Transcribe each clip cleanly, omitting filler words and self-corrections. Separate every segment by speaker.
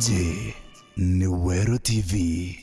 Speaker 1: Hii ni Weru TV.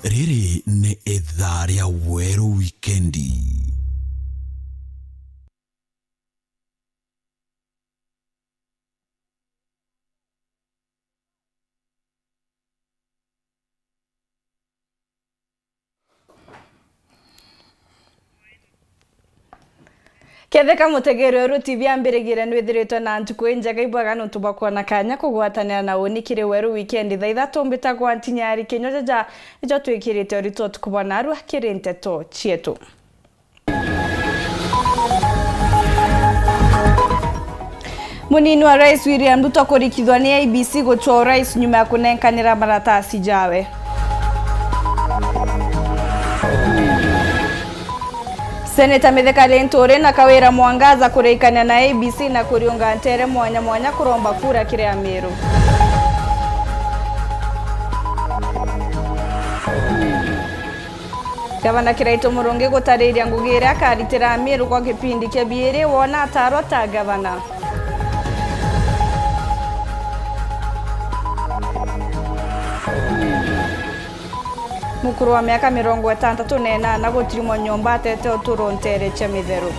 Speaker 1: Riri ni idhaa ya Weru Wikendi.
Speaker 2: Ketheka mutegere Weru TV ambiregire nwithiritwe na ntuku njega ibwaga no tubakona kanya kugwatanira na unikire Weru Weekend thaa ithatu mbitagwa NTINYARI kinyoja ijo twikirite orito tukubona aru akiri nteto chietu. Munini wa Rais William Ruto kurikithwa ni IEBC guchwa rais nyuma ya kunenkanira maratasi jawe. Seneta Mithika Linturi na Kawira Mwangaza kureikania na IEBC na kuriunga ntere mwanya kuromba kura kiria Meru. Gavana Kiraito Murungi gutariria ngugira akaritira Meru kwa kipindi kia biere wona ataro ta gavana. Mukuru wa miaka 68 na gutirimo nyomba atete oturo ntere cha mitheru.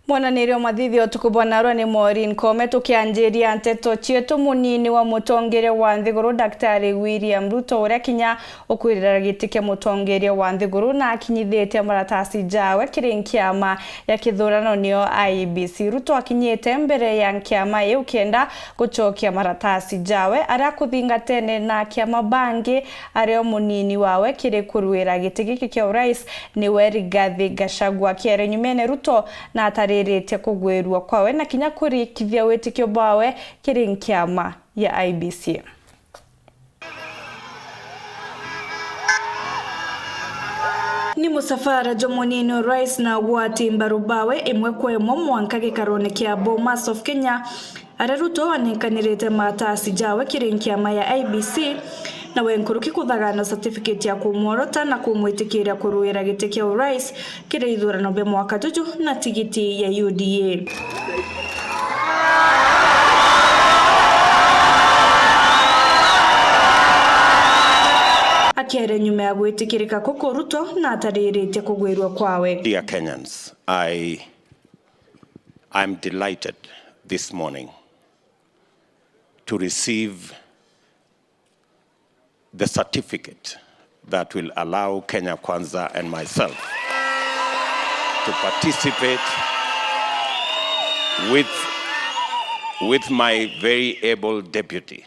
Speaker 2: Mwananirio mathithi otukubona arwa ni Maureen Kome tukianjiria nteto chietu munini wa mutongere wa Nthiguru Daktari William Ruto uria kinya ukwirira gitike mutongere wa Nthiguru na akinyithite maratasi jawe kiri nkiama ya kithurano nio IEBC. Ruto akinyite mbere ya nkiama yu kenda guchokia maratasi jawe aria kuthingatene na kiama bangi ario munini wawe kiri kurwira gitiki kia urais ni Rigathi Gachagua kiere nyumene Ruto na atarerete kugwerua kwawe na kinya kurikithia wetikio bawe kiri nkiama ya IEBC. Ni musafara jomonino rais na wati mbarubawe imwe kwa imwe mwanka gikarone kia Bomas of Kenya Ruto anekanirete matasi jawe kiri nkiama ya IEBC na wenkuruki kuthagana certificate ya kumworota na kumwitikiria kuruira giti kia urais kiri ithurano be mwaka juju na tigiti ya UDA. Akiere nyuma ya gwitikirika koko Ruto na ataririte kugwirwa kwawe.
Speaker 3: Dear Kenyans, I'm delighted this morning to receive the certificate that will allow Kenya Kwanza and myself to participate with my very able deputy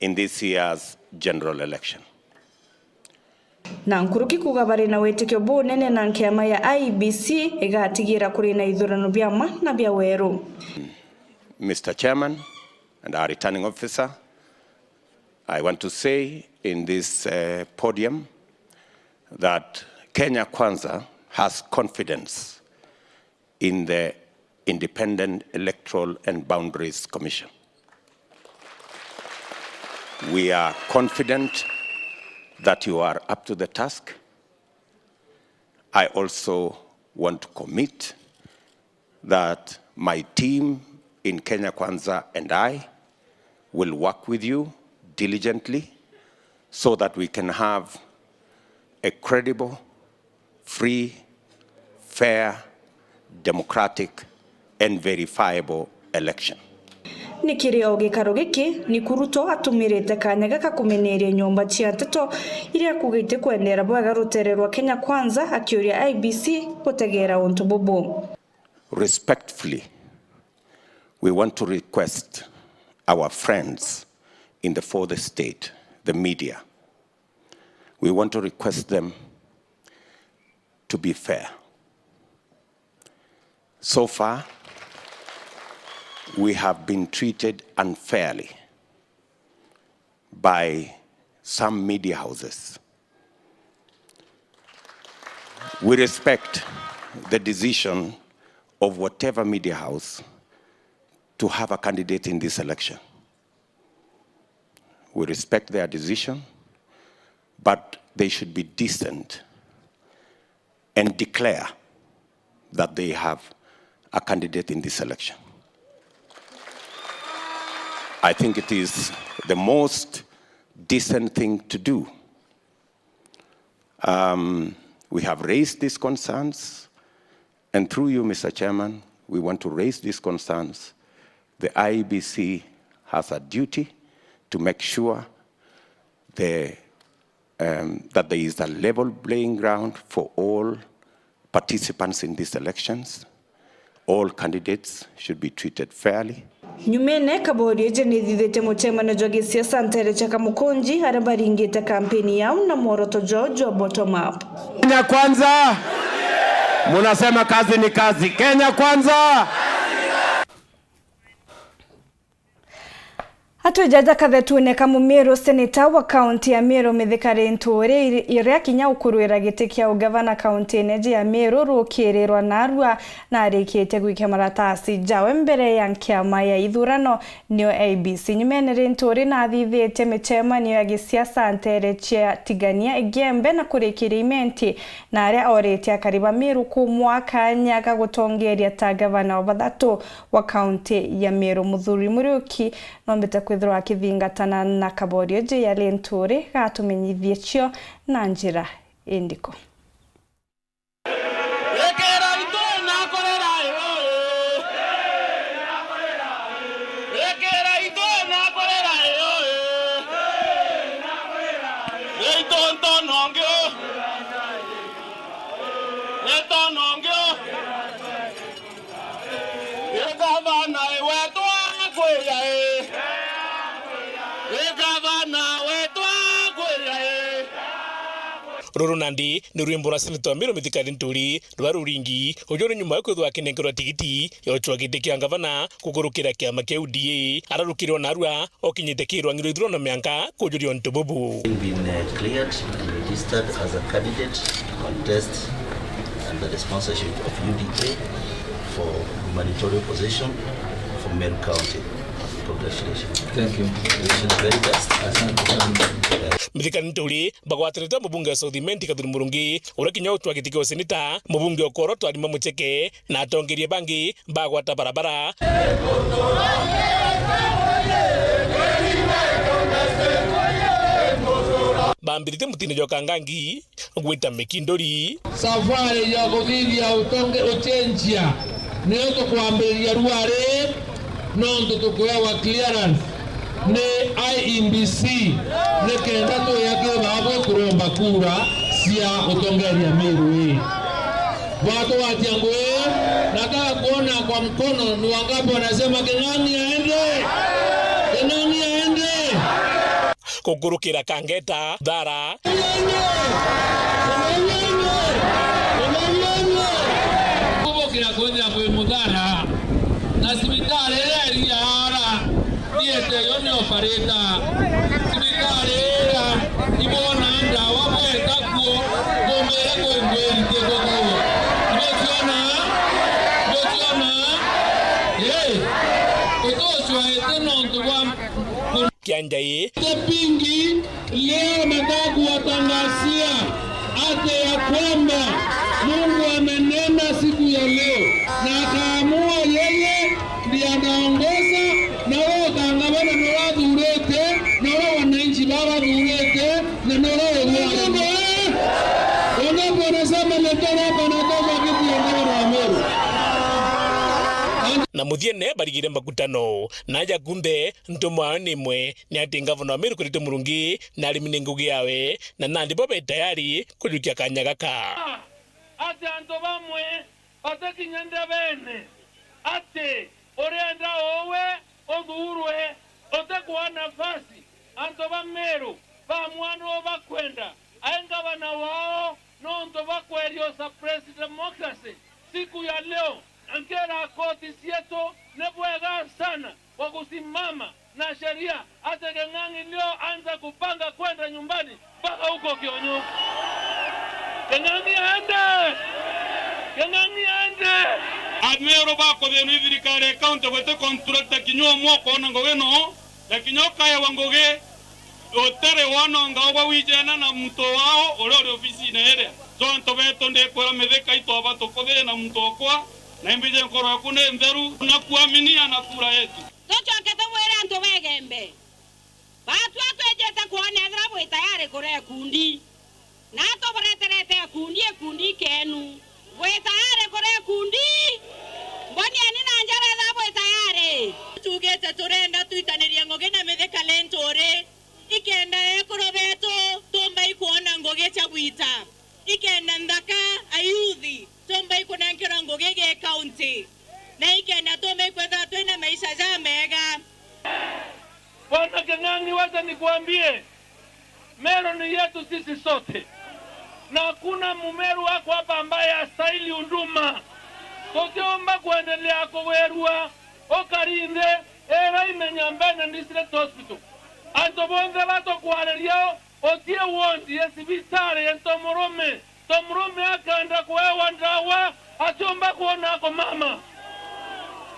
Speaker 3: in this year's general election.
Speaker 2: Na nkuruki kugabari na wetikio bunene na nkiama ya IEBC igatigira kuri na ithurano byama na bya Weru.
Speaker 3: Mr. Chairman and our returning officer, I want to say in this podium that Kenya Kwanza has confidence in the Independent Electoral and Boundaries Commission. We are confident that you are up to the task. I also want to commit that my team in Kenya Kwanza and I will work with you diligently so that we can have a credible, free, fair, democratic, and verifiable election.
Speaker 2: Nikirio gikaro giki ni kuruto atumirite kanya gaka kumeneria nyomba cia nteto iria kugite kwendera bwaga rutere rwa Kenya Kwanza akiuria IBC gutegera untu bubu.
Speaker 3: Respectfully, we want to request our friends in the fourth estate, the media. We want to request them to be fair. So far, we have been treated unfairly by some media houses. We respect the decision of whatever media house to have a candidate in this election. We respect their decision, but they should be decent and declare that they have a candidate in this election. I think it is the most decent thing to do. We have raised these concerns, and through you, Mr. Chairman, we want to raise these concerns. The IEBC has a duty to make sure that there is a level playing ground for all participants in these elections. All candidates should be treated fairly.
Speaker 2: Nyumene kabori jeni dhidete muchemano jogi siasa ntere chaka mukonji arabari ingete kampeni yao na moroto jojo bottom up.
Speaker 4: Kenya Kwanza! Munasema kazi ni kazi. Kenya Kwanza!
Speaker 2: Hatujaja kathetune kamumiro seneta wa kaunti ya Meru mithikare ntore iria kinya ukuruira giti kia ugavana kaunti neji ya Meru rukirirwa narua na arikite gwike maratasi jawe mbere ya nkiama ya ithurano nio ABC nyumenere ntore na thithite michemanio ya gisiasa ntere chia tigania igembe na kurikira imenti na aria orete akariba Meru ku mwaka nyaga gutongeria ta gavana wa Ithatu wa kaunti ya Meru Muthuri Muriuki nombete kwithirwa akithingatana na kaborio je ya lentore gatumenyithie cio na njira indiko.
Speaker 5: Ruru nandi ni rwimbo rwa seneta wa Meru mithikare nturi rwa ruringi ujore nyuma yo kwithwa kinengerwa tigiti yo chwagite kia gavana kugurukira kiama kia UDA ararukirwa narua okinyite kirwa ngiro ithurano mianka kujurio ntububu.
Speaker 6: Been cleared and registered as a candidate to contest under the sponsorship of UDA for gubernatorial position for Meru County. Congratulations. Thank you. Very best.
Speaker 5: Mithikare nturi bagwatirite mubunge wa South Menti Kathuri Murungi uria kinya utwagitike wa seneta mubunge okoro twarima mucheke na atongerie bangi bagwata barabara bambirite mutine joka ngangi gwita mikindori
Speaker 7: safari ya kuthithia utonge uchenjia niyo tukwambiria ruare nondo tukuewa clearance ni IEBC ni kenda tu yake babo kuromba kura cia utongeria Meru watu wa Tiangwe nataka kuona kwa mkono ni wangapi wanasema Kinani aende
Speaker 5: kugurukira Kangeta Thaa
Speaker 7: kira kuja kwa mudhara na sibitari ya ara diete yone opereta sibitari ibona anda wabeta kuo gombere ko ngweri te gogo botiona kutoswa eteno ntwa
Speaker 5: kianjai
Speaker 7: pingi leo nataka kuwatangazia ate ya kwamba Mungu amenena siku ya leo na akaamua yeye ndiye anaongoza na wao kangabana na watu urete na wao wananchi baba urete
Speaker 5: na muthiene barigire makutano naja kunde ntumwani mwe ni ati ngavana wa Meru kurite murungi na arimine ngugi yawe na nandi bobe tayari kujukia kanya gaka
Speaker 7: ati anto bamwe batakinyande bene ati orienda owe odhurwe otakuwa nafasi anto ba Meru bamwanu bakwenda aengavana wao nondo bakwerio suppress democracy siku ya leo angera koti sieto nebwega sana kwa kusimama na sheria hata Keng'ang'i leo anza kupanga kwenda nyumbani mpaka huko Kionyo. Keng'ang'i ande
Speaker 8: Admero bako thenu thirikari account gwete contract kinyua mwoko na ngogeno ya kinyoka ya wangoge otere wano ngao wijena na mto wao ore ofisi na ere so ntobeto ndekwera metheka itoba tokothe na mto kwa na imbije nkoro yakune ntheru na kuaminia na kura yetu
Speaker 9: tochokete wera anto begembe batu atwejete kuona ethra bwe tayari kure kundi na to boreterete kundi kenu bwe tayari kure kundi mboni ani na njara za bwe tayari tugete turenda tuitanirie ngoge na metheka lentore ikenda ekorobeto tomba ikuona ngoge cha bwita ikenda ndaka ayuthi tomba ikuna nkira ngoge ge county na ikenda tomba ikweza twena maisha ya mega.
Speaker 7: Bwana Keng'ang'i, wacha nikuambie Meru ni yetu sisi sote na hakuna mumeru wako hapa ambaye astahili huduma. Tokiomba kuendelea kuwerua okarinde era imenyambana district hospital antobonze bato kuhalerio otie wondi esibitare entomorome tomrome akanda kuewa ndawa achomba kuona ako mama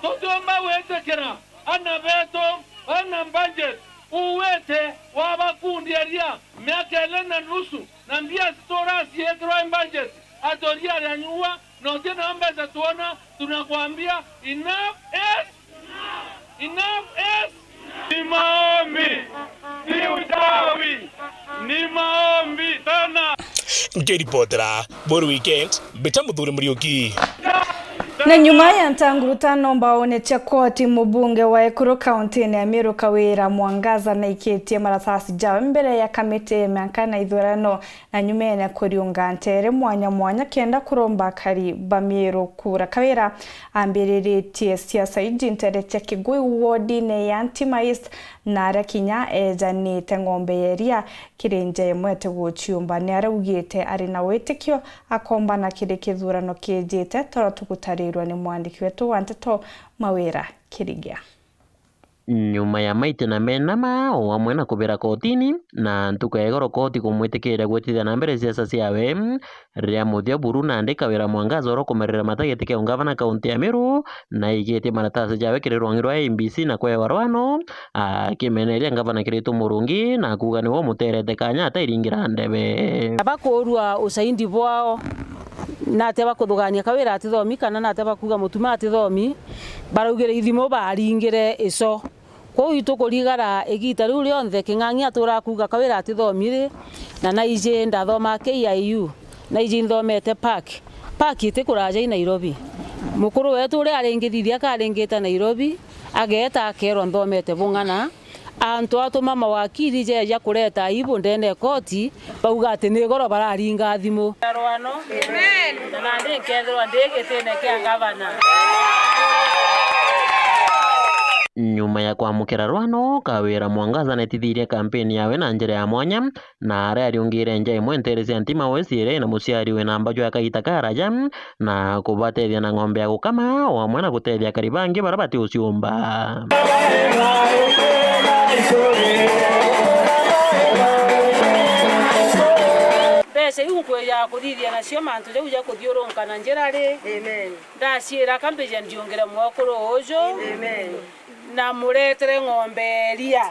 Speaker 7: tokiomba wetekera ana beto ana budget uwete wabakundi eria miaka 11 na mbia stora siekro budget atoria ya nyua no tena ambeza tuona tunakuambia enough is ni maombi ni uchawi ni maombi tena
Speaker 5: Mkiripotera Weru Weekend beta muthuri Muriuki
Speaker 2: na nyuma ya ntangurutano mbaonecha koti mubunge wa Ekuru County ya Meru Kawira Mwangaza na iketie marathasi jawe mbere ya kamiti miaka na ithurano na nyuma ya kuriunga ntere mwanya kenda kuromba kari ba Meru kura. Kawira ambiriretie siasa ijintere cha Kigui wodi ne ya Antimais na arakinya ejanite ng'ombe yeria kirenje mwete guchiumba ni araugite ari na wetekio akomba na kire kithurano kijite toro tukutarirwa ni mwandiki wetu wa Nteto Mawira Kirigia.
Speaker 10: Nyuma ya maite na menama wamwe na kubira kotini na ntuka egoro koti kumwitikira gwetithia na mbere siasa ciawe ria muthia buru na ndika wira Mwangaza oro kumerera matagete ke ungavana kaunti ya Meru na igete maratasi jawe kirirwangirwa MBC na kwe warwano akimeneria ngavana kiritu murungi na kuga niwo muterete kanya atairingira ndebe
Speaker 11: abakorua usaindi bwao na teba kuthugania Kawira atithomi kana na teba kuga mutuma atithomi baraugire ithimo baringire ico ko itukurigara igita riu rionthe King'ang'i atura kuga Kawira atithomire na ije ndathoma KIU na ije nthomete park itikuraja i Nairobi mukuru wetu uri arengithithia karengeta Nairobi ageta akero nthomete bung'ana antu atuma mawakili je ya kureta ibu ndene koti bauga ati ni goro bararinga thimu rwano amen na ndikethwa ndigitene kia gavana.
Speaker 10: Nyuma ya kwamukira rwano Kawira Mwangaza netithirie kampeni yawe na njira ya mwanya na aria ariungire nja imwe nteresi antima wesire na musiari we na mbajo ya kaita karaja na kubatethia na ng'ombe ya gukama wamwe na gutethia karibangi barabati uciumba.
Speaker 11: Pesa yuko ya kuthithia na cio mantu riu ya kuthiurunka na njira ri amen ndacira kambeja ndiongera mwakuru ujo amen na muretere ng'ombe ria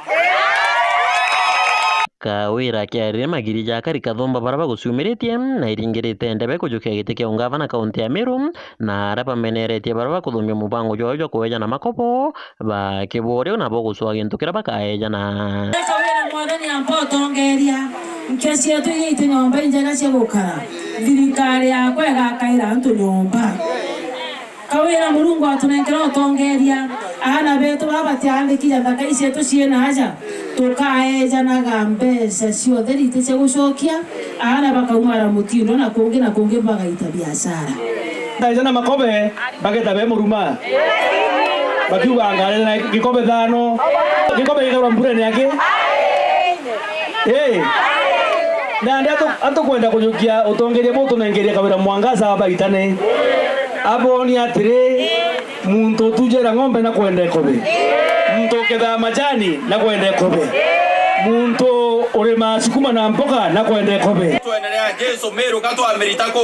Speaker 10: Kawira kiarire magiri ja kari kathomba baraba guciumiritie na iringirite ndebe kujukia giti kia ungavana kaunti ya Meru na arapa meneretie baraba kuthumia mubango jojo kueja na makopo ba kibore na bogo swa gintu kira bakaeja na
Speaker 12: Kawira mwadani ampo tongeria nkesi yetu yite nyomba njega cia gukara thirikari yakwa igakaira antu nyomba kawira murungu atunengera utongeria ana betu baba tiandikija thaka ici etu ciena aja tukaeja na gambesa ciothe rite cia gucokia ana bakaumara mutindo na kungi bagaita biashara
Speaker 13: ndaija na makobe bageta be muruma bakiuga ngare na gikobe thano gikobe gikorwa mbure ni angi na ndio atukwenda kujukia utongeria mutu nengeria kawira mwangaza baitane aboni atire muntu tujera ng'ombe na kwenda kobe muntu ketha majani na kwenda kobe muntu urima sukuma na mboga na kwenda kobe
Speaker 14: tuendelea Jesu meru kato ameritako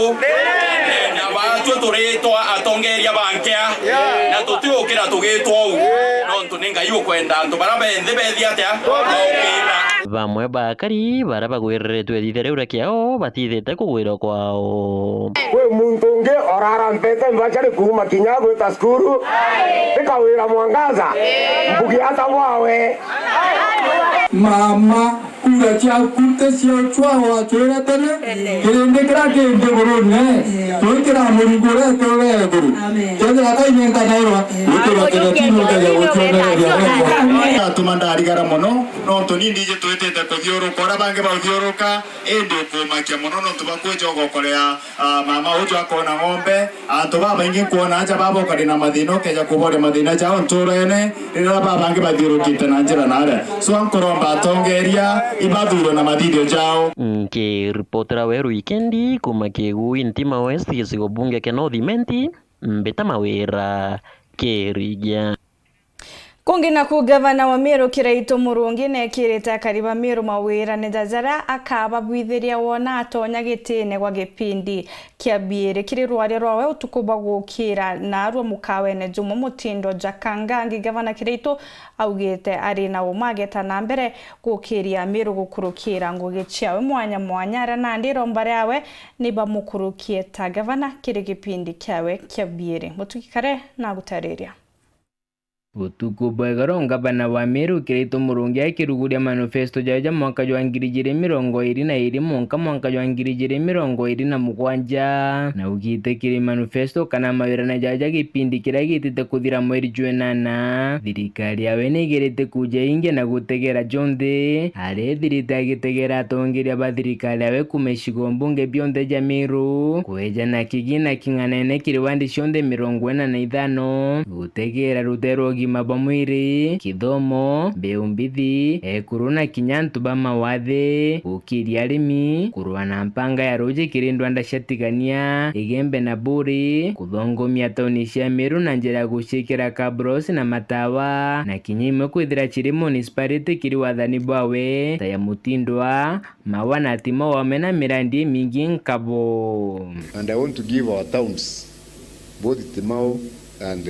Speaker 14: na watu turetwa atongeria bankea na tutiukira tugitwa u no ntuninga yu kwenda ntu baraba enthebe atia
Speaker 10: bamwe bakari baraba gwirretwe thithere kiao batithite kugwira kwao
Speaker 4: we muntu unge orara mpete mbachari kuma kinyago ta skuru tikawira mwangaza mbugi hata wawe
Speaker 7: mama kura cha kunte sio chwa wa chora tene kirende krake ndegorone toikira murugore tore guru tende akai nenta nairo ukira tene tino kaja uchona ya tumanda arigara mono no toni ndije tuetete kuthioro kora bange ba uthioroka ende kumakia mono no tubakweje gokorea mama ujo akona ng'ombe antu baba ingi kuona aja baba kari na madino keja kubore madina jao ntorene rira baba bange bathiorokite na njira nare so ankoromba tongeria ibaduro na madidio jao
Speaker 10: ke reportera Weru Wikendi kuma kegu intima west gisigo bunge ke no dimenti mbeta mawera kerija
Speaker 2: Kungi na gavana wa Meru Kiraito Murungi nekirite akariba Meru mawira nejajara akaba bwithiria wona atonya gitine gwa gipindi kia biere kiri rwari rwawe utukuba gukira na arwa mukawene Juma Mutindo Jakangangi gavana Kiraito augite ari na umageta na mbere gukiria Meru gukurukira ngo gichiawe mwanya ara nandi rombare yawe niba mukurukie ta gavana kiri gipindi kiawe kia biere mutukikare na gutareria
Speaker 15: Utuku bwegaro ngabana wa Meru Kiraito Murungi akiruguria manifesto jaja mwaka jwa 2022 mwaka jwa 2027 na ugite kiri manifesto kana mawira na jaja gipindi kira gitite kuthira mweri jwenana thirikari yawe nigerete kuja inge na gutegera jonde are thirite agitegera atongeria bathirikari yawe kumeshigo mbunge bionde ja Meru kweja na kigina kinganene kiri wandi shonde 45 gutegera rutero mabamwiri kithomo beumbithi kuruna kinyantu bama wathe ukiria arimi kurwana mpanga ya roje kirindwa ndashatigania igembe na buri kuthongomia tauni cia Meru na njira gushikira kabros na matawa na kinyime kwithira chiri municipality kiri wathani bwawe ta ya Mutindwa mawa na timo wamena mirandi mingi nkabo.
Speaker 16: And I want to give our towns both Timau and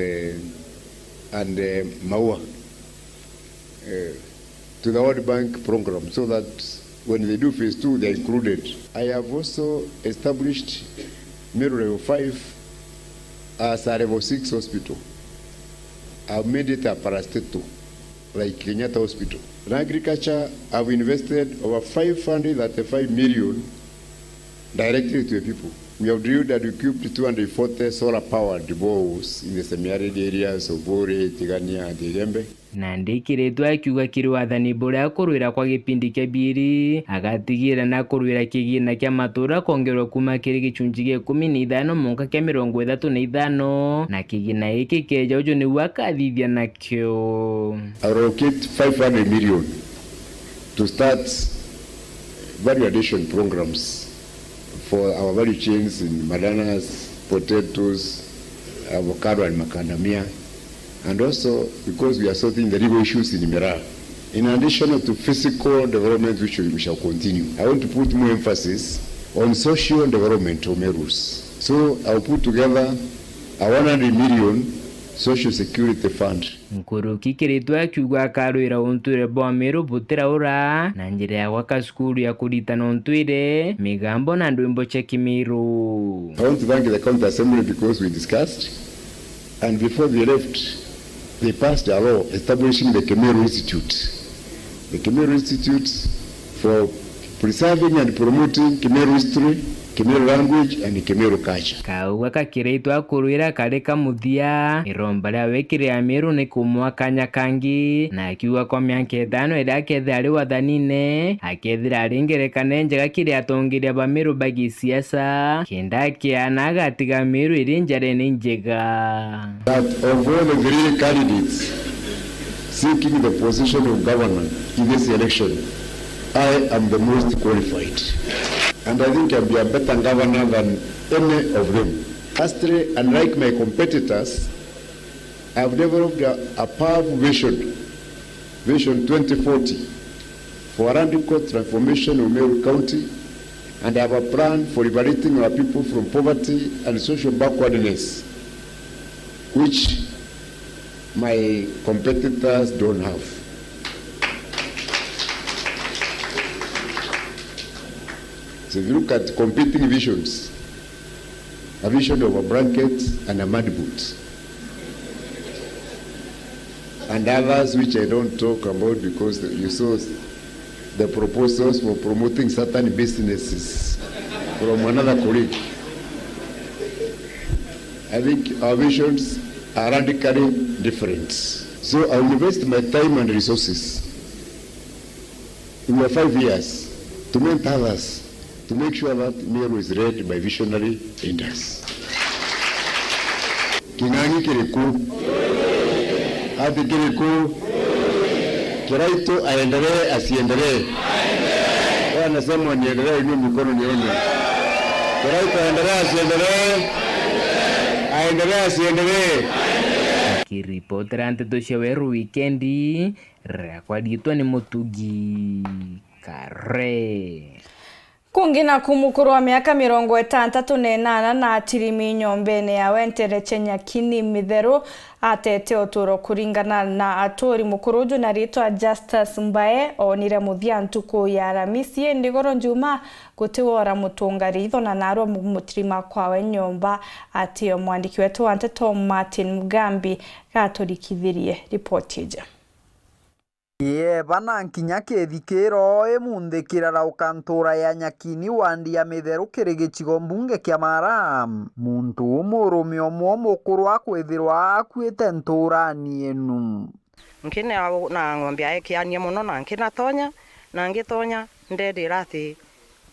Speaker 16: Maua to the World Bank program so that when they do phase 2 they are included. I have also established Meru level 5 as a level 6 hospital. I've made it a parastatal like Kenyatta Hospital. In agriculture, I've invested over 535 million directly to the people. We have drilled and equipped 240 solar-powered boreholes in the semi-arid areas of Weru, Tigania, and Igembe.
Speaker 15: Nandi kiretu akiuga kiri wathani buria kurwira kwa gipindi kia biiri agatigira na kurwira kigina kia matura kongerwa kuma kiri gichunji gia 15 mwaka kia 35 na kigina iki keja ujo ni wakathithia nakio.
Speaker 16: Allocate 500 million to start value addition programs for our value chains in bananas, potatoes, avocado and macadamia, and also because we are sorting the legal issues in Mera. In addition to physical development, which we shall continue, I want to put more emphasis on social development of Merus. So I'll put together a 100 million social security fund.
Speaker 15: Nkuruki kiritu akiuga karwira untwire bwa Meru butira ura na njira ya waka skulu ya kuritana untwire migambo na ndwimbo cha Kimiru.
Speaker 16: I want to thank the county assembly because we discussed, and before they left, they passed a law establishing the Kimiru Institute. The Kimiru Institute for preserving and promoting Kimiru history, Kimiru language and Kimiru culture.
Speaker 15: Kauga kakireitwa kuruira kareka muthia iromba ria wekire Amiru ni kumwakanya kangi na akiuga kwa miaka 5 ira akethira ari wathanine akethira ari ngerekane njega kiri atongiria Bamiru bagi siasa kenda kiana agatiga Amiru iri njarene njega.
Speaker 16: That of all the three candidates seeking the position of governor in this election, I am the most qualified. And I think I'll be a better governor than any of them. Lastly, unlike my competitors, I've developed a powerful vision 2040, for a radical transformation of Meru County, and I have a plan for liberating our people from poverty and social backwardness, which my competitors don't have. So if you look at competing visions, a vision of a blanket and a mud boot, and others which I don't talk about because you saw the proposals for promoting certain businesses from another colleague. I think our visions are radically different. So I'll invest my time and resources in the 5 years to mentor others, to make sure that Meru is read by visionary leaders. Kingangi kiriku, hadi kiriku, Kiraito aendelee asiendelee. Wanasema niendelee, inua mikono nione. Kiraito aendelee asiendelee. Aendelee asiendelee.
Speaker 15: Kiripotera nteto cia Weru Wikendi rakwa riitwa ni Mutugi Kare.
Speaker 2: Kungina kumukuru wa miaka 68 na atirimi nyombene ya NTINYARI Nyakini Mitheru atete oturo kuringana na atori mukuru na ritwa Justice Mbae onire muthia ntuku ya Aramisi ndigoro njuma gutiwora mutunga ritho na narwa mutirima kwawe nyomba atio mwandiki wetu wa nteto Martin Mugambi gatorikithirie ripoti ija.
Speaker 17: Bana nkinya kethikiro emundikira raukantura ya Nyakini wandi ya Mitheru kirigichigo mbunge kia Mara muntu umurume omwe mukuru akwithirwa akuite nturani enu
Speaker 18: nkine na ng'ombe aikiania muno na nkina tonya na ngitonya ndendira ati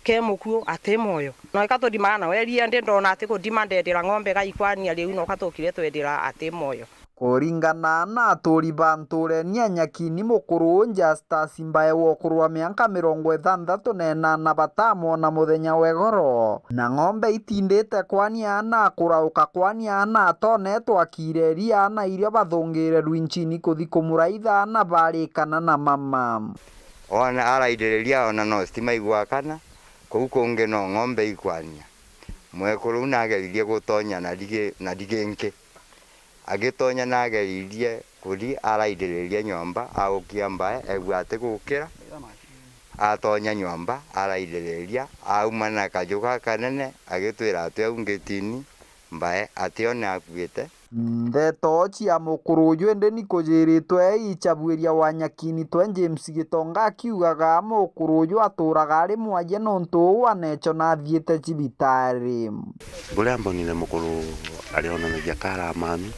Speaker 18: ke mukuo ati moyo no ikathurima na weria ndi ndona ati kudima ndendira ng'ombe gaikwania riu no kathukire twendira ati moyo
Speaker 17: kuringana na atori banture nia Nyakini mukuru Justice Mbae wokurwa miaka 68 na batamo na muthenya wegoro na ng'ombe itindite kwania na kurauka kwania na tone twakireria na irio bathungire rwinchini kuthi kumuraitha na barikana na mama
Speaker 19: ona araidereria ona no stima igwakana kou kungi no ng'ombe ikwania mwekuru nageririe gutonya na digenke agitonya nageririe kuri araidereria nyomba agukia Mbae egwate gukira atonya nyomba araidereria auma na kajuka kanene agitwira ati ungitini Mbae ationa akuite
Speaker 17: ndeto cia mukuru ywende ni kujiritwe ichabwiria wa Nyakini twa James Gitonga akiugaga mukuru yu aturaga ari mwaje nontu wanecho na thiete cibitari
Speaker 20: buria mbonire mukuru arionanagia kara mami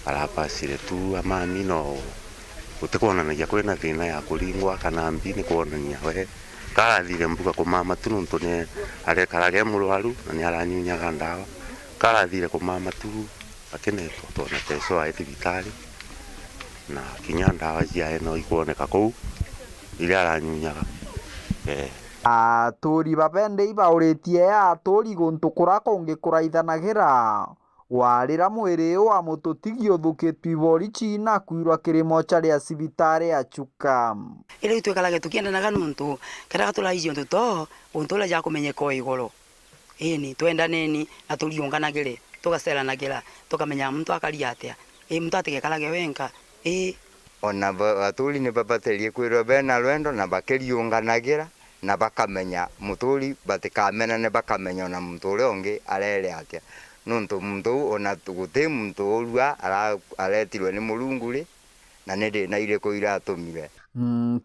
Speaker 20: arapacire tu amami no utikuonanagia kwina thina ya kuringwa kana mbi ni kuonania we karathire mbuga kumama tu nontu ni arekarage murwaru na ni aranyunyaga ndawa karathire kumama tu akenetwo tona teso a thibitari na kinya ndawa cia no ikuoneka kou iria aranyunyaga
Speaker 17: atori babende ibauritie atori guntukura konge kuraithanagira warira mwiri wa mututigi uthukitwi bori china kwirwa kirimo charia cibitari achuka
Speaker 21: ile itwekalage tukiendanaga nuntu karaga tulaijio ntuto untola ja kumenyeko igoro ni twendaneni na tuliunganagire tugaceranagira tukamenya mtu akaria atia mtu ategekalage wenka
Speaker 19: ona aturi ni babaterie kwirwa bena rwendo na bakiriunganagira na bakamenya muturi batikamenane bakamenya na muturi ongi arere atia nuntu muntu ona tuguti muntu urua aretirwe ni Mulungu na nende na ile ko iratumire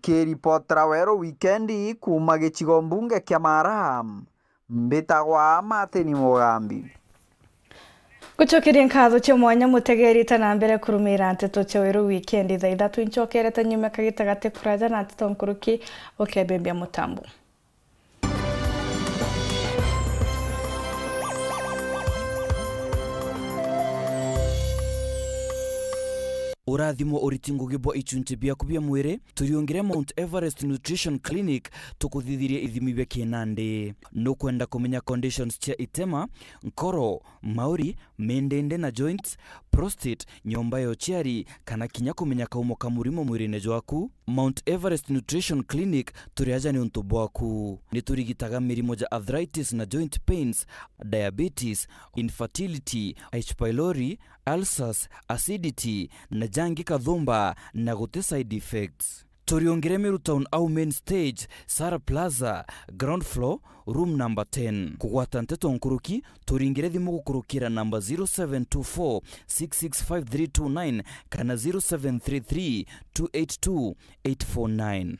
Speaker 17: kiripotera Weru Wikendi kuma gichigo mbunge kia Mara mbitagwa Martin Mugambi.
Speaker 2: Gucokeria nkatho cia mwanya mutegerite na mbere kurumira nteto cia Weru Wikendi thaa ithatu incokerete nyuma kagitagate kuraja na nteto nkuruki ukebembia mutambo.
Speaker 1: Urathimo uritingo gibo ichunche bia kubia mwire turiongere Mount Everest Nutrition Clinic tukuthithirie ithimi bia kinande no kwenda kumenya conditions cia itema nkoro mauri mendende na joints prostate nyomba yo chiari kana kinya kumenya kaumo kamurimo mwirine jwaku. Mount Everest Nutrition Clinic turiaja ni untu bwaku ni turigitaga mirimo ja arthritis na joint pains, diabetes, infertility, H pylori, ulcers, acidity na jangi kathumba na gute side effects. Turiongere Meru Town au main stage, Sara Plaza, ground floor, room number 10. Kugwata nteto nkuruki, turingire thimu gukurukira number 0724 665329 kana 0733 282 849.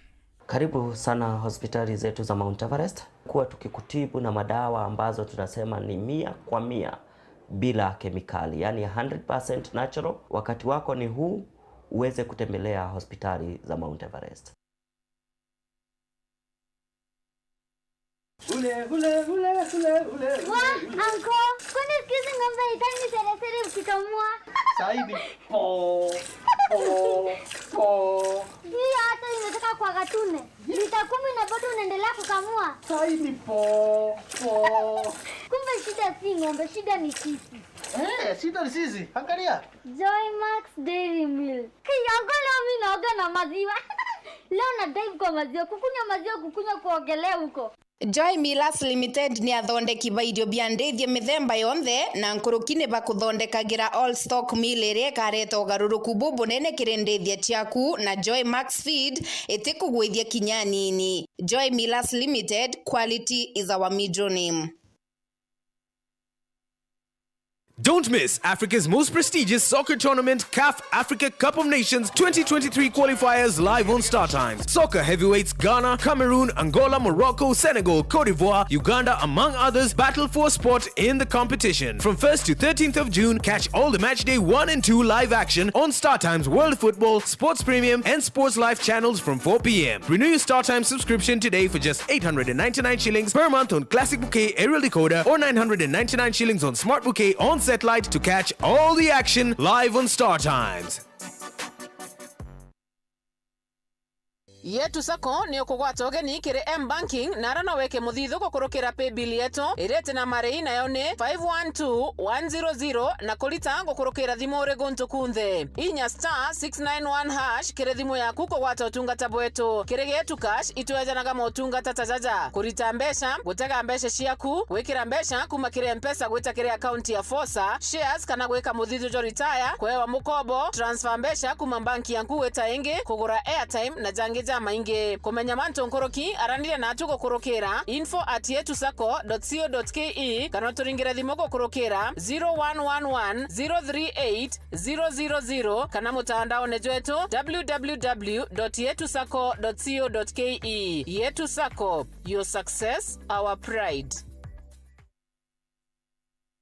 Speaker 22: Karibu sana hospitali zetu za Mount Everest, kuwa tukikutibu na madawa ambazo tunasema ni 100% bila kemikali, yani 100% natural. Wakati wako ni huu uweze kutembelea hospitali za Mount Everest.
Speaker 23: Anko, kwani sikizi ngombe itani sere ukikamua?
Speaker 13: Saidi.
Speaker 23: Hii hata imetoka kwa gatune. Lita 10 na bado unaendelea kukamua.
Speaker 13: Saidi
Speaker 23: Kumbe shida si ngombe, shida ni sisi.
Speaker 13: Shida ni sisi. Angalia.
Speaker 23: Joy Max Dairy Milk. Kiyango leo mimi naoga na maziwa. Leo na dive kwa maziwa, kukunywa kuogelea huko.
Speaker 24: Joy Millers Limited ni athondeki ba irio bia ndethie mithemba yonthe na nkurukine ba kuthondekagira all stock meal iria kareta ugaruruku bubu nene kirendethia ciaku na Joy Max Feed itikugwithia kinya nini. Joy Millers Limited, quality is our middle name.
Speaker 25: Don't miss Africa's most prestigious soccer tournament, CAF Africa Cup of Nations 2023 qualifiers live on Star Times. Soccer heavyweights Ghana, Cameroon, Angola, Morocco, Senegal, Cote d'Ivoire, Uganda, among others, battle for spot in the competition. From 1st to 13th of June, catch all the matchday 1 and 2 live action on Star Times World Football, Sports Premium, and Sports Life channels from 4 p.m. Renew your Star Times subscription today for just 899 shillings per month on Classic Bouquet aerial decoder or 999 shillings on Smart Bouquet on satellite to catch all the action live on Star Times.
Speaker 11: Yetu sako ni okugwata ogeni kiri M-Banking na rana weke muthithu gukurukira pay bill yetu irete na marei nayo ni 512100 na kulita gukurukira thimu uri guntu kunthe inya *691# kiri thimu yaku kugwata utungata bwetu kiri getu cash itwejanaga motungata tajaja kurita mbesha gutega mbesha ciaku gwikira mbesha kuma kiri M-Pesa gwita kiri account ya Fosa shares kana gwika muthithu jo retire kwewa mukobo transfer mbesha kuma banki yanku weta ingi kugura airtime na jangi maingi kumenya manto nkoroki aranire na atugo kurokera info@yetusako.co.ke kana turingira thimo kurokera 0111 kana mutandao nejetu www.yetusako.co.ke. Yetusako, your success, our pride.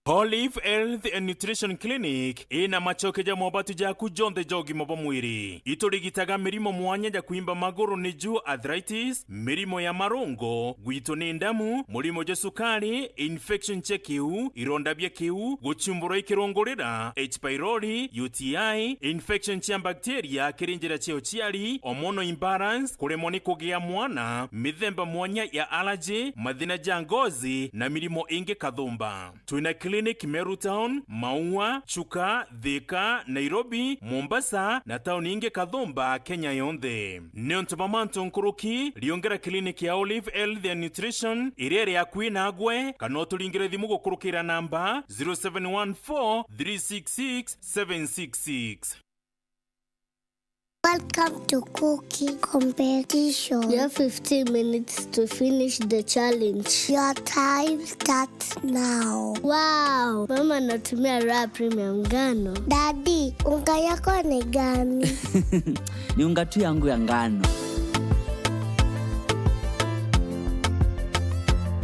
Speaker 5: Olive Health and Nutrition Clinic ina machoke ja mobatu ja kujonde jogi mobo mwiri iturigitaga mirimo mwanya ja kuimba maguru niju arthritis, mirimo ya marongo, gwito ni ndamu, murimo ja sukari, infection che kiu, ironda bya kiu, guchumburo ikirongorera, H pylori, UTI, infection cha bacteria kirinjira cheo chiari, hormonal imbalance, kuremoni kugia mwana, mithemba mwanya ya allergy, mathina ja ngozi na mirimo inge kathumba. Tuina Clinic Meru Town, Maua, Chuka, Thika, Nairobi, Mombasa na town inge kathumba Kenya yonthe. Neontomamanto nkuruki liongera clinic ya Olive Health and Nutrition irere ya kwina agwe kanoturingire thimu gukurukira namba 0714 366 766.
Speaker 23: Welcome to cooking competition. You have 15 minutes to finish the challenge. Your time starts now. Wow, mama natumia raw premium ngano. Daddy, unga yako ni gani?
Speaker 26: Ni unga tu yangu ya ngano.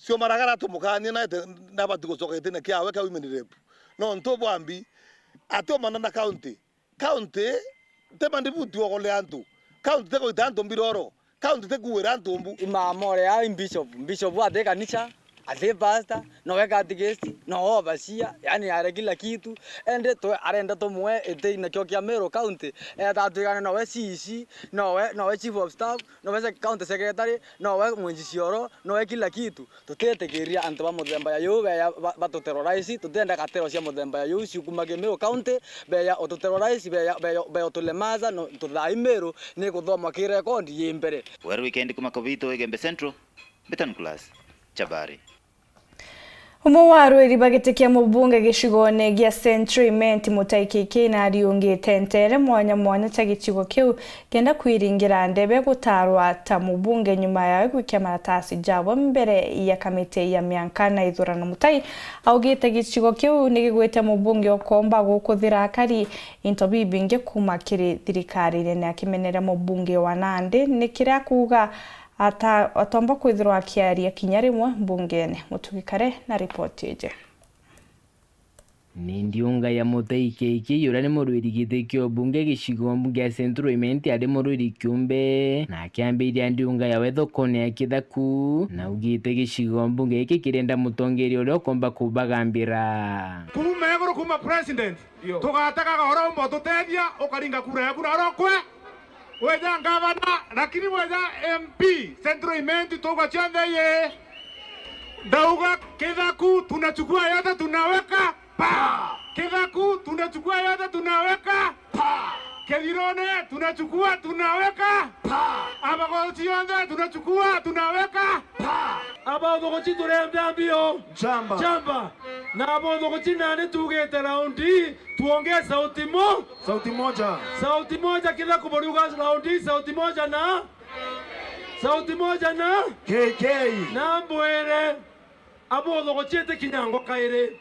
Speaker 8: sio maragara tumukani na batu kusoka itene kia weka women rep no ntobo ambi ato manana county tema ndibutu okole antu county teko itanto mbiroro county teko eranto mbu
Speaker 12: imamore ya bishop ate kanisa ate pastor no weka tigesti no obasia yani are kila kitu ende to arenda to mwe ete na kyo kia Meru county tatu no we CC no we chief of staff no we county secretary no we mwenjisioro no we kila kitu tutetegeria antu ba muthemba ya yu ya batu terrorize tutenda katero cia muthemba ya yu cikumage Meru county be ya oto terrorize be otulemaza no tuthai Meru ni kuthoma ki record yimbere
Speaker 9: Weru Wikendi kumakobito Igembe Central Betan class Chabari
Speaker 2: Waru bagitekia mubunge gicigone gia Central Mutaikiki na ariungite ntere mwanya cha gicigo kiu kenda kwiringira ndebe gutarwa ta mubunge nyuma ya gwikia maratasi jabo mbere ya kamite ya miankana ithurano mutai augite gicigo kiu nigigwete mubunge okomba gukuthira akari into bibinge kumakiri thirikari ne akimenera mubunge wa Nandi nikira kuga atomba kwithirwa akiaria kinya rimwe mbungene mutugikare na ripoti ije
Speaker 4: ni ndiunga ya Mutaikiki yura ni murwiri gitekyo bunge gicigo mbunge ya Central ari murwiri kiumbe na kiambiria ndiunga ya wethokone ya Ithatu na ugite gicigo mbunge iki kirenda mutongeri uri okomba kubagambira
Speaker 7: kuma eguru kuma president tugataka gahora umbo tutethia ukaringa kura yaku arokwe weja gavana lakini weja MP Central toka chande ye dauga Ithatu tunachukua yote tunaweka pa Ithatu tunachukua yote tunaweka pa Kedirone tunachukua tunaweka pa abagochi yote tunachukua tunaweka pa
Speaker 13: abagochi turembea mbio chamba na abagochi nane tugete raundi tuongee sauti moja kila kuboriuga raundi sauti moja na KK na mbwere abagochi te kinyango kaire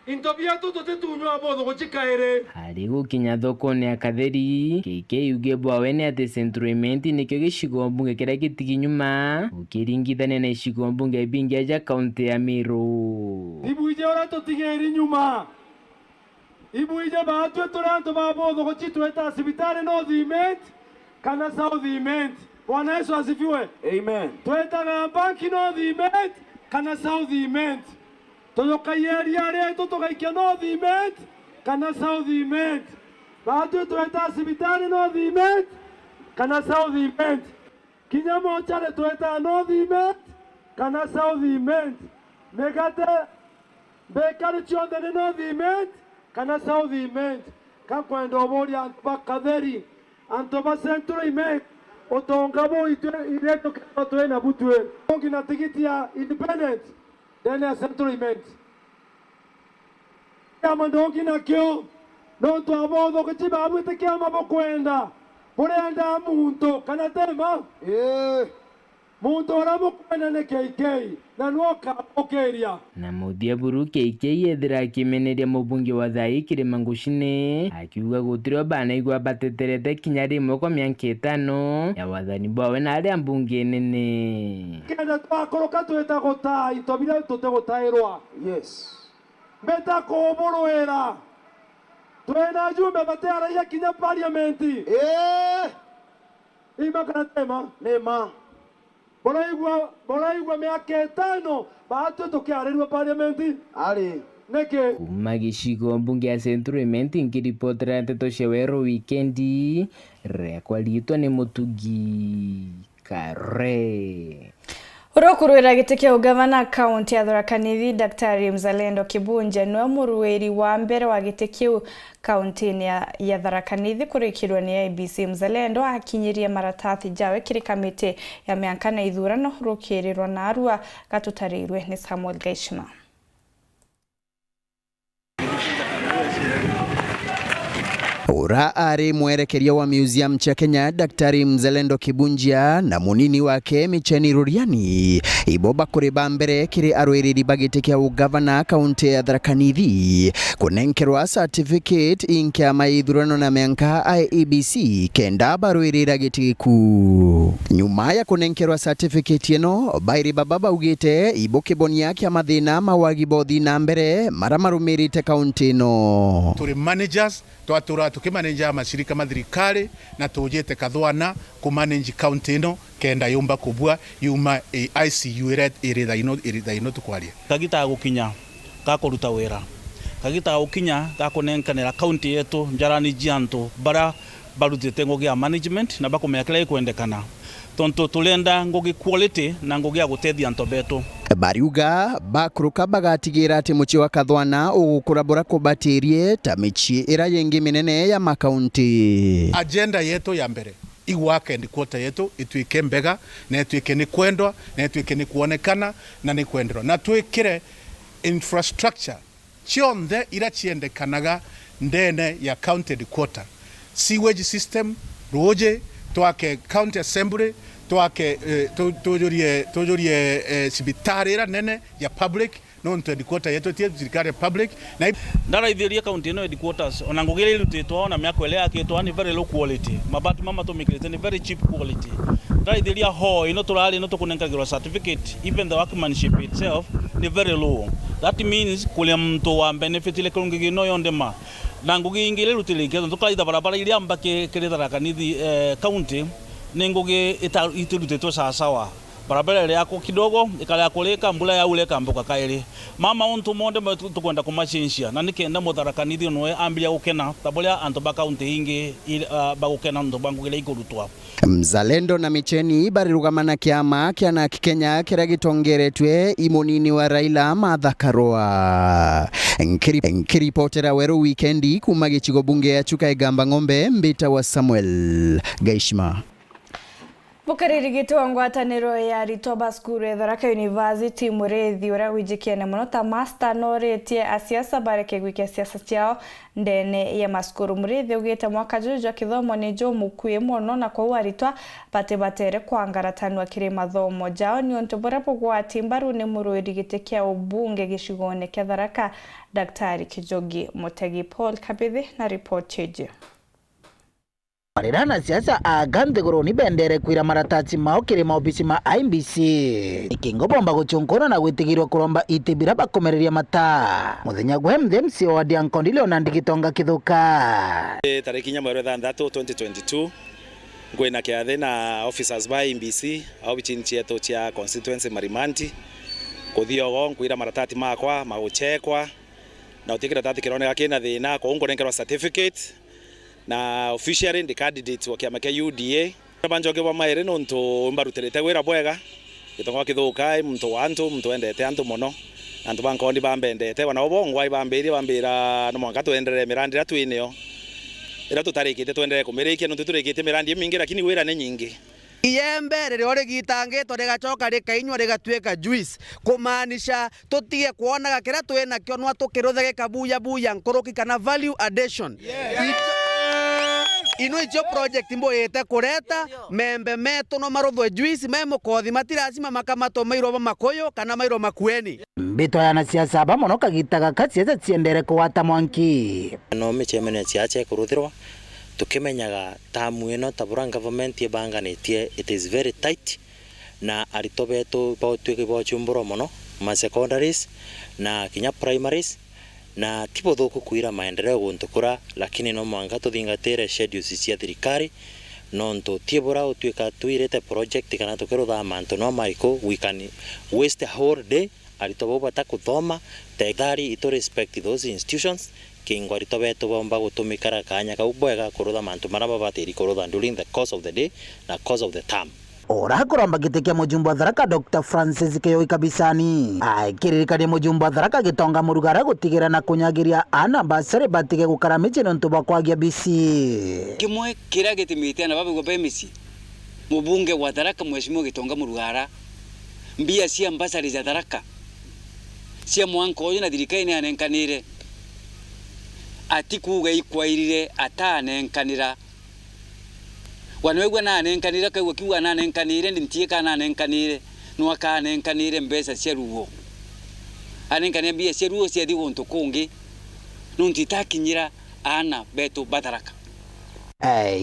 Speaker 13: intobia tutote tunywa abagochi kaire
Speaker 4: hari gukinya thokone ya Katheri KK yuge bwawene ate Central nikyo gicigo mbunge kiria gitiginyuma ukiringithane na icigo mbunge bingi ja kaunti ya Meru
Speaker 13: ibuije ora tutigeri nyuma ibuije batwe turanto babogochi tweta sibitare North kana South Bwana Yesu asifiwe amen tweta na banki North kana South toyoka yeri yare totogaikia North kana South batwe tweta sibitare North kana South kinya mochare tweta North kana South megate bekari chonde North kana South kakwenda oboria Katheri antoba Central otongabo ireto kato na butwe ngina tikiti ya independent then ya Central kama ndongi na kyo no to abodo kichiba abute kama bokwenda porenda muntu kana tema muntu orabo kwenda ne KK na nuoka okeria
Speaker 4: na mudia buru KK yethira kimeneria mubunge wa Thaa Kirima Ngushine akiuga gutiro bana igwa bateterete kinya rimwe kwa miaka 5 ya wathani bwawe na aria mbunge nene
Speaker 13: kenda twakoroka tweta gota itobira tutegutairwa yes beta koborwera twena jumbe batera ya kinya parliament ima kana tema nema Boraigwa miaka 5 batu tukiarirwa parliament ali neke
Speaker 4: kuma gicigo mbunge ya Central nkiripotera nteto cia Weru Wikendi rekwa litwa ni Mutugi Kare
Speaker 2: Urokurwira gitikia ugavana kaunti ya Thaa Nithi Daktari Mzalendo Kibunja no muruweri wa mbere wa gitikia kaunti ya Thaa Nithi kurikirwa ni ABC Mzalendo akinyiria maratathi jawe kiri kamite ya miankana ithurano rukirirwa na arua gatutarirwe ni Samuel Gaishima
Speaker 10: Ura ari mwerekeria wa museum cha Kenya Daktari Mzalendo Kibunjia na munini wake Micheni Ruriani iboba kuriba mbere kiri arwiriri bagite kia ugavana kaunti ya Tharaka Nithi kunenkerwa certificate inkia maithurano na menka IEBC kenda barwirira gitiku. Nyuma ya kunenkerwa certificate ino bairi bababa ugite ibokibonia kia mathina mawagibothi na mbere maramarumirite kaunti ino.
Speaker 14: Turi managers twatura tukimanage mashirika mathirikari na tujete kathwana kumanage county ino kenda yumba kubwa yuma ICU iritha ino tukwaria
Speaker 15: kagita gukinya gakuruta wira kagita gukinya gakunenkanira county yetu njarani jianto bara barutite ngogi ya management na bakumekera ikwendekana tonto tulenda ngogi quality na ngogi ya gutethia ntobeto
Speaker 10: bariuga bakuruka bagatigira ati muci wa kathwana ugukurabura kubatirie ta mici ira yengi minene ya makaunti.
Speaker 14: Agenda yetu ya mbere iwake ndi kwota yetu ituike mbega na ituike ni kwendwa na ituike ni kuonekana na ni kwendwa na tuikire infrastructure chionde ira chiendekanaga ndene ya county headquarter, sewage system roje twake county assembly twake tujurie sibitari ira nene ya public nonto headquarter yetu tie serikali public na
Speaker 15: ndara ithiria county no headquarters onangogire irutitwo na miako ile yakitwa ni very low quality mabati mama to mikrete ni very cheap quality ndara ithiria ho ino turali ino tukunenkagirwa certificate even the workmanship itself ni very low. That means kule mtu wa benefit ile kurungi no yondema nangugi ingile rutilike tukaida barabara ile ambake kire Tharaka Nithi county nengoge iturutetwo sawa barabara ile yako kidogo ikala kuleka mbula ya ule kambuka kaile mama onto monde tukwenda kumachinshia na nikenda mu Tharaka Nithi no ambilia gukena tabolia anto ba county ingi bagukena ndo bangu ile ikurutwa.
Speaker 10: Mzalendo na Micheni barirugamana kiama kia na Kenya kira gitongeretwe imunini wa Raila Mathakarwa. Nkiripotera Weru Wikendi kuma gichigo bunge ya Chuka Igamba Ng'ombe Mbita wa Samuel Gaishma.
Speaker 2: Bukaririgite wa ngwataniro ya Ritoba School ya Tharaka University murethi ura wijikiene muno ta master noretie asiasa bareke gwike siasa ciao ndene ya maskuru murethi ugite mwaka juju kithomo ni jo mukuye muno na kwa waritwa batere kwangaratanwa kire mathomo jao ni onto borapo gwa timbaru ni muruirigite kia ubunge gishigone kia Tharaka Daktari Kijogi Mutegi Paul Kabithi na report cheje.
Speaker 16: Marerana siasa agante goroni bendere kwira maratati mao kire maobisi ma IBC ikingo bomba guchonkona na gwitigirwa kuromba itibira bakomereria mata muthenya gwe MC wa Diankondile onandigitonga kithuka
Speaker 18: tariki nya mweri 6 2022 ngwena kiathe na officers ba IBC au bichinchi yetu chia constituency Marimanti kuthiogo kwira maratati makwa maguchekwa na utikira tati kirone kina thina ko ngorenkerwa certificate na officially the candidate wa kiama kia UDA banjoge wa maere nonto mbaruterete wira bwega gitonga kithuka muntu wantu muntu endete antu muno antu bankondi bambendete wana obongwa bambira no mwanga tuenderere mirandi ya twineo ira tutarikite tuenderere kumirikia no tuturikite mirandi mingi lakini wira ni nyingi
Speaker 20: iyembe rero rigitangitwo rigacoka rikainywa rigatweka juice kumaanisha tutige kuonaga kira twina kio no tukiruthege kabuya nkoroki kana value addition ino icho project mbo yete kureta membe meto no marothwe juice memo kothi matirasima makamato mairo makoyo kana mairo makueni
Speaker 16: mbito yana siasa ba mono kagitaga katsieza tsiendere kwata mwanki
Speaker 27: no mechemene tsiache kuruthirwa tukimenyaga tamu ino tabura government yebanganitie it is very tight na aritobeto botweke bochumburo mono ma secondaries na kinya primaries na tipo thuku kuira maendeleo guntukura lakini no mwanga tuthingatire schedules cia thirikari nonto tiebora utwika tuirete project kana tukirutha manto no maiko we can waste a whole day aritobo bata kuthoma tekari ito respect those institutions kingwa ritobeto bomba gutumikara kanya kaubwega kurutha manto maraba batiri kurutha during the course of the day na course of the term.
Speaker 16: Ora kuramba giteke mujumbe wa Tharaka Dr. Francis Keyoi Kabisani akiririkania mujumbe wa Tharaka gitonga murugara gutigira na kunyagiria ana basare batige gukara miche no ntuba kwagia bisi
Speaker 28: kimwe kira gitimite na babu gobe misi mubunge wa Tharaka mheshimiwa gitonga murugara mbia cia ambasari za Tharaka cia mwanko na thirikari ni anenkanire atikuga ikwairire atanenkanira wanwegwa nanenkanira kagwa kiwa nanenkanire ndintie kana nanenkanire no akanenkanire mbesa cyeruwo anenkanire mbia cyeruwo ciathi gonto kungi nuntitakinyira ana beto bataraka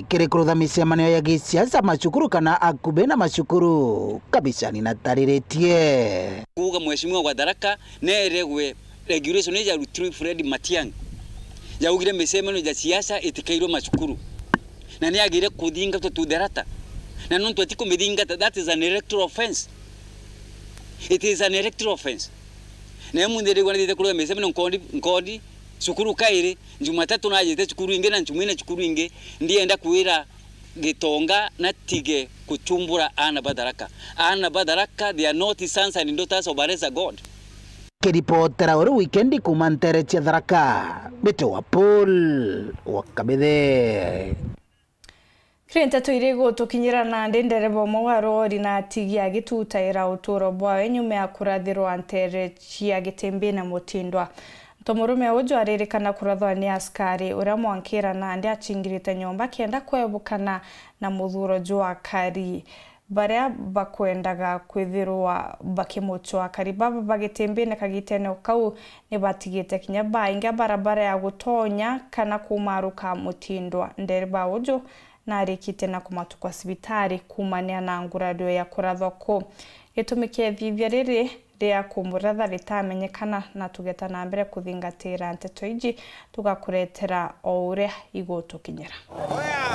Speaker 16: kiri kurutha micemanio ya gisiasa macukuru kana akube na macukuru kabisa ninatariretie
Speaker 28: kuga mheshimiwa wa Tharaka neregwe regulation ya Rutri Fred Matiang'i yaugire micemanio ya siasa itikairwo macukuru na ni agire kuthinga tututherata na nontu atiko mithinga that is an electoral offense. It is an electoral offense. Na mundere gwanithite kurwa micemanio nkodi cukuru kaire Jumatatu na ajete cukuru inge na njumine cukuru inge ndienda kuira Gitonga na tige kuchumbura ana Badaraka they are not sons and daughters of Baresa God.
Speaker 16: Kiripotera uru Wikendi kumantere cia Tharaka Beto wa Paul wakabithe
Speaker 2: Ithatu irigo tukinyira na ndereba wa rori na tigi agitutaira uturo bwawe nyume ya kurathirwo antere cia gitembe na mutindwa Tomurume ujo aririkana kurathwa ni askari uria mwankira na ndi achingirite nyomba kenda kwebukana na muthuro jwa kari baria bakwendaga kwithirwa bakimuchwa kari baba bagitembe na kagitene kau ni batigite kinya bainga barabara ya gutonya kana kumaruka mutindwa ndereba ujo na arikite na kumatukwa sibitari kumania na nguradio ya kurathwa ko itumike thivya riri ria kumuratha ritamenyekana na tugeta na mbere kuthingatira nteto iji tugakuretera o uria igutukinyira.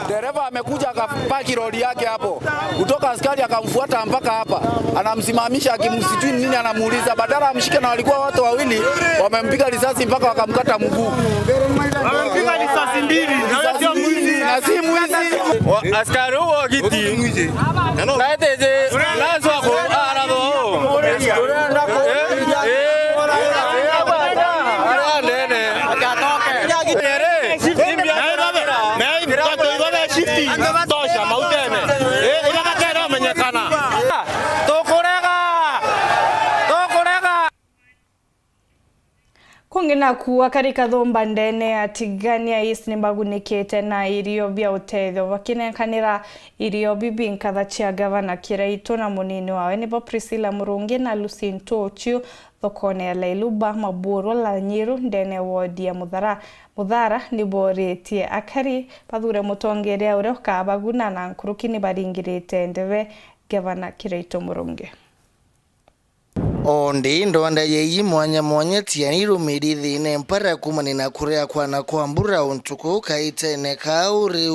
Speaker 1: Dereva amekuja akapaki lori yake hapo. Kutoka askari akamfuata mpaka hapa. Anamsimamisha akimsituni nini anamuuliza badala amshike na walikuwa watu wawili wamempiga risasi mpaka wakamkata mguu. Wamempiga risasi mbili. Na si mwizi. Askari huo giti. Na eteje lazwa ko arabo.
Speaker 2: Kungina kuwa karika thomba ndene atigania isi nimagunikite na irio bia utethio bakinekanira irio bibinkatha cia gavana Kiraitu na munini wawe nibo Priscilla Murungi na Lucy Ntochu thokone ya Lailuba Maburo la Nyiru ndene wodi ya Muthara niboretie akari pathure mutongeria uria kabaguna na nkurukini baringirite ndeve gavana Kiraitu Murungi.
Speaker 11: Ondi ndonda yeyi mwanya tianiru mirithi ne mpara kumani na kurea kwa na kwambura untuku kaite ne kauri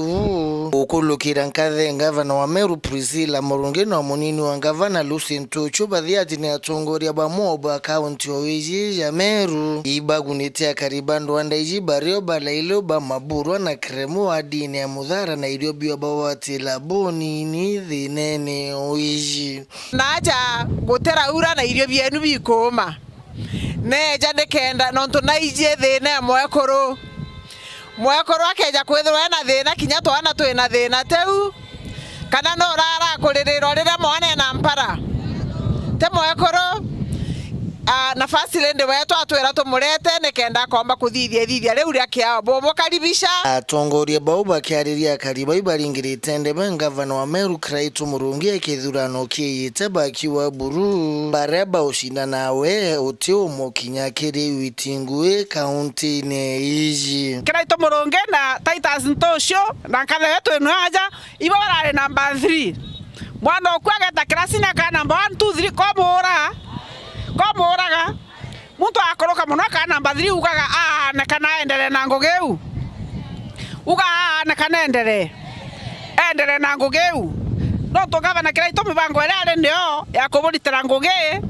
Speaker 11: ukulukira nkathe ngavana wa Meru Priscilla Murungi na munini wa ngavana Lucy Ntochu bathiati ni atongoria ba moba county oiji ya Meru ibagunitia karibando andaiji bario balailo ba Maburo na kremu adini ya Muthara na iriobio bawati laboni ni thinene oiji
Speaker 17: naja gutera ura na irio bienu bikoma neja ndekenda nontu naije thina mwekuru akeja kwithirwa na thina kinya twana twina thina teu kana no rara kuririra rira mwana na mpara te mwekuru nafasi lende wetu atwera tumurete nekenda komba kuthithia riu ria kiao bomo karibisha
Speaker 11: atongoria bau bakiariria kariba ibaringirite ndebe ngavana wa Meru Kiraitu Murungi ekithurano kiyite bakiwa buru bareba ushina nawe utio mokinya kiri witingwe county ne iji
Speaker 17: Kiraitu Murungi na Titus Ntosho na kana yetu enaja ibo barare number 3 mwana okwageta klasina ka number 1 2 3 komuraga muntu akoroka muno ka number 3 ugaga na kana endere na ngogeu na kana endere na ngogeu no to gavana Kiraitu mibango ile ndio ya kuburitira ngoge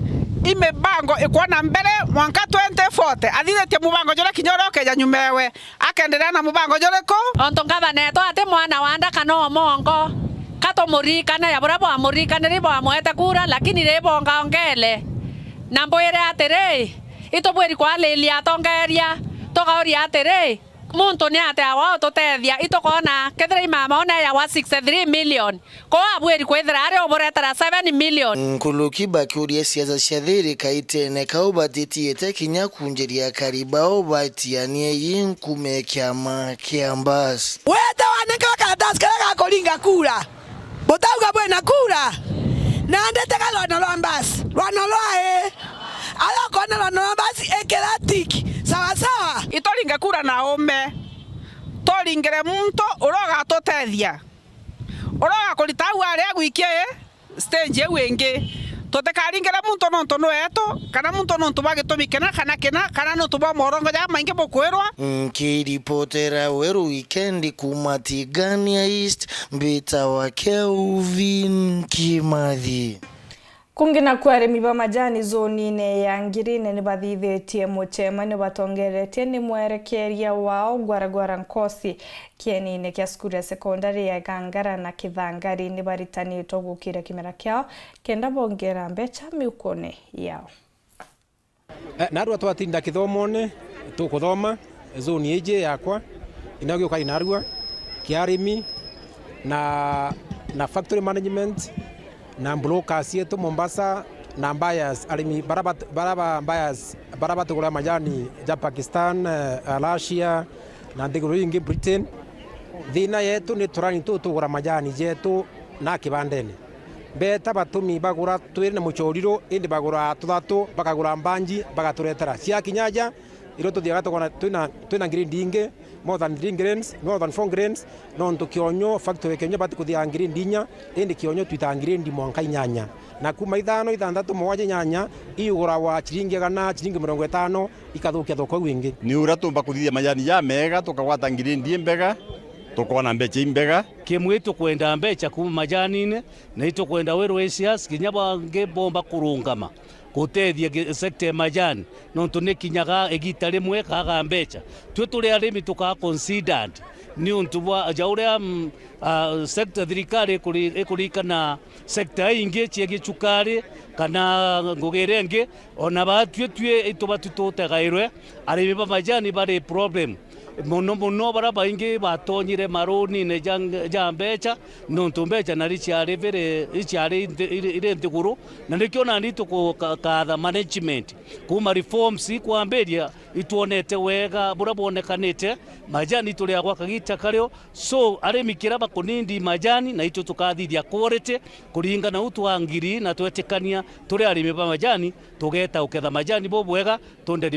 Speaker 17: imibango ikwana mbere mwanka 2040 athiretie mubango jore kinyoroke ya nyumewe akendelea na mubango jore ko
Speaker 19: onto gavana to ate mwana wanda kana mongo kato murikana ya brabo amurikana ribo amwete kura lakini ribo ngaongele namboire atere itobweri kwa lelia tongeria togauri atere muntu ni ate awa totethia itokona kethira mama ona ya wa 63 million ko abweri kwethera ari oboretera 7 million
Speaker 11: nkuluki bakiuria siasa cia thirikari ne kaubatitiete kinya kunjiria karibao batianie yinkume kiama kiambas
Speaker 3: wete waneka karatasi kala kolinga kura botauga bwena kura na ndetega lwana lwambasi lwana lwae ala kona lwana lwambasi ekeratiki sawa sawa
Speaker 17: itolinga kura na ome tolingere muntu uroga totethia uroga kulitau ari agwikie stage ewenge totekaringera muntu nonto noeto kana muntu nonto bagitumikena kana nonto ba morongo ya mainge bokwirwa
Speaker 11: kiripotera Weru Wikendi kumatigania East mbita wa Kelvin Kimathi
Speaker 2: kungina kwa arimi ba majani zonine ya ngirine ni bathithetie muchemani batongeretie ni mwerekeria wao gwaragwara nkosi kienine kia skuru ya sekondari ya Gangara na Kithangari ni baritanitwo gukira kimera kiao kenda bongera mbecha miukone yao
Speaker 5: narua twatinda kithomone tukuthoma zoni eje yakwa inagio kai narua kiarimi na factory management na brokers yetu Mombasa na buyers alimi baraba tukula majani ja Pakistan, Russia na ndiguru ingi Britain. Thina yetu ni turani tukula majani jetu na kibandene beta batumi bagura twire na muchoriro indi bagura Ithatu bakagura mbanji bagaturetera cia kinyaja iro tuthiaga tukona twina green dinge more than 3 grains more than 4 grains non tukionyo factory kenyo bati kuthia green dinya indi kionyo twita green di mwanka inyanya na kuma ithano ithandatu mwaje nyanya iugura wa chiringi gana chiringi 50 ikathukia thoko wingi
Speaker 21: ni uratumba kuthia majani ya mega tukagwata green di mbega tukona mbecha imbega
Speaker 15: kimwitu kwenda mbecha kuma majanine na ito kwenda Weru Asias kinyaba ngebomba kurungama gutethia sector majani nontu ni kinyaga egita rimwe kaga mbecha twe tuli arimi tuka considered ni untu bwa jauria sector thirikari ekurikana sector ingi chiegi chukari kana ngugerenge ona batwe itubatutotegairwe arimi ba majani bari problem muno baraba ingi batonyire maroni ne ja mbecha nontu mbecha nari ciari vere ciari ire ntiguru na nikyo nandi tukukatha management kuma reforms kwamberia ituonete wega burabonekanite majani tuli agwa kagita karyo so arimi kiraba kunindi majani na ito tukathithia quality kuringana utu angiri na twetikania tuli arimi ba majani tugeta uketha majani bobwega tonde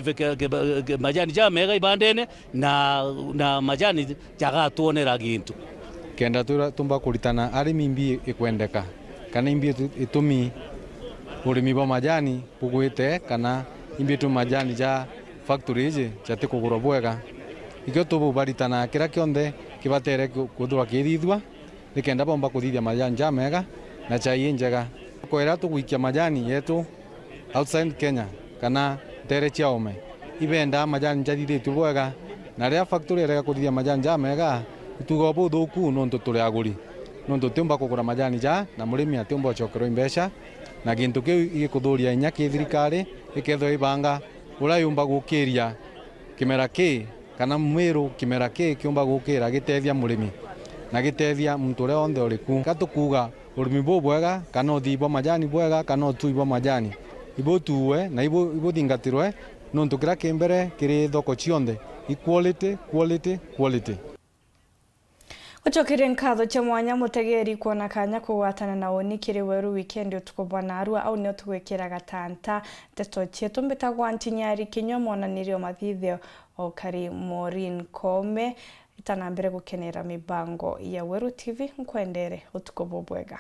Speaker 15: majani ja mega ibandene na majani jaga tuonera gintu
Speaker 5: kenda tumba kuritana arimi mbi ikwendeka kana imbi itumi urimi ba majani pugwite kana imbi tu majani ja factory je chate kugura bwega ikyo tubu baritana kira kionde kibatere kuthwa kirithwa nikenda bomba kuthithia majani ja mega na chai njega kwera tuguikia majani yetu outside Kenya kana tere chiaume ibenda majani jadithitu bwega na ria factory rega kuthithia majani ja mega tugo bu thuku nontu tuli aguri nontu tumba kugura majani ja na murimi atumba chokero imbesha na gintu kiu igikuthuria inya kithirikari ikethwa ibanga urayumba gukiria kimera ki kana mwiru kimera ki kiumba gukira gitethia murimi na gitethia muntu ria onthe uriku katukuga urimi bwega kana uthibwa majani bwega kana utuibwa majani ibotuwe na ibothingatirwe nontu kira kimbere kiri thoko cionthe equality quality quality
Speaker 2: Uchokire nkatho cha mwanya mutegeri kuona kanya kugwatana na unikiri Weru Wikendi utukubwana arua au nio tugwikira gatanta teto chetu mbitagwa NTINYARI kinywa monanirio mathithio o kari Maureen Kome itanambere gukenera mibango ya Weru TV nkwendere utukubu bwega.